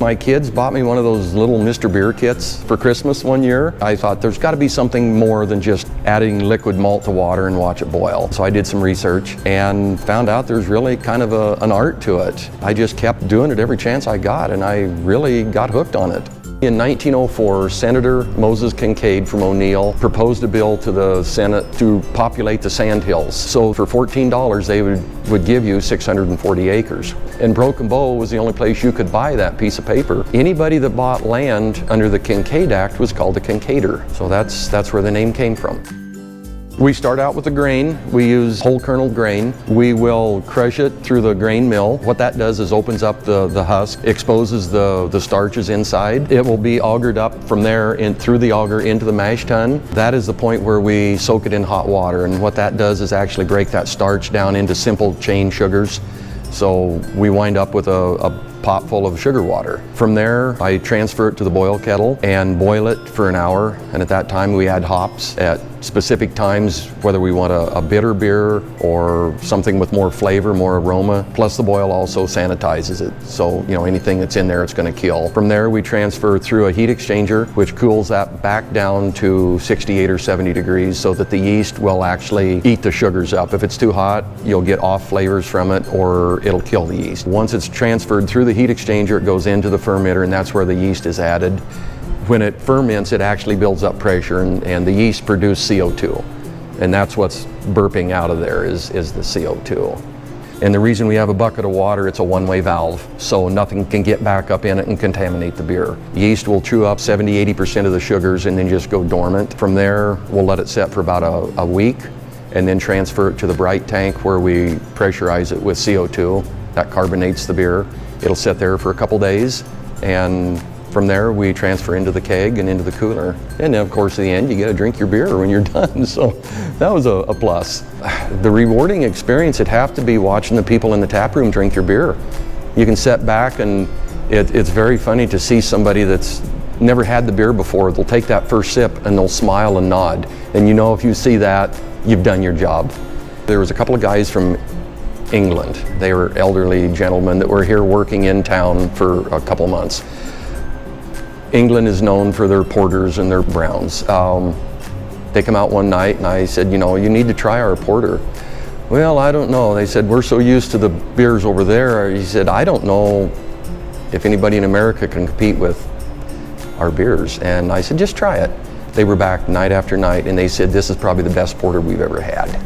My kids bought me one of those little Mr. Beer kits for Christmas one year. I thought there's got to be something more than just adding liquid malt to water and watch it boil. So I did some research and found out there's really kind of an art to it. I just kept doing it every chance I got, and I really got hooked on it. In 1904, Senator Moses Kinkaider from O'Neill proposed a bill to the Senate to populate the sandhills. So for $14, they would give you 640 acres. And Broken Bow was the only place you could buy that piece of paper. Anybody that bought land under the Kinkaider Act was called a Kinkaider. So that's where the name came from. We start out with the grain. We use whole kernel grain. We will crush it through the grain mill. What that does is opens up the husk, exposes the starches inside. It will be augered up from there through the auger into the mash tun. That is the point where we soak it in hot water, and what that does is actually break that starch down into simple chain sugars. So we wind up with a pot full of sugar water. From there, I transfer it to the boil kettle and boil it for an hour. And at that time, we add hops at specific times, whether we want a bitter beer or something with more flavor, more aroma. Plus the boil also sanitizes it. So, anything that's in there, it's going to kill. From there, we transfer through a heat exchanger, which cools that back down to 68 or 70 degrees so that the yeast will actually eat the sugars up. If it's too hot, you'll get off flavors from it, or it'll kill the yeast. Once it's transferred through the heat exchanger, it goes into the fermenter, and that's where the yeast is added. When it ferments, it actually builds up pressure, and the yeast produce CO2. And that's what's burping out of there is the CO2. And the reason we have a bucket of water, it's a one-way valve, so nothing can get back up in it and contaminate the beer. Yeast will chew up 70–80% of the sugars and then just go dormant. From there, we'll let it set for about a week and then transfer it to the bright tank where we pressurize it with CO2. That carbonates the beer. It'll sit there for a couple days, and from there we transfer into the keg and into the cooler. And then of course at the end you get to drink your beer when you're done, so that was a plus. The rewarding experience would have to be watching the people in the tap room drink your beer. You can sit back, and it's very funny to see somebody that's never had the beer before. They'll take that first sip and they'll smile and nod, and if you see that, you've done your job. There was a couple of guys from England. They were elderly gentlemen that were here working in town for a couple months. England is known for their porters and their browns. They come out one night and I said, you need to try our porter. Well, I don't know. They said, we're so used to the beers over there. He said, I don't know if anybody in America can compete with our beers. And I said, just try it. They were back night after night and they said, this is probably the best porter we've ever had.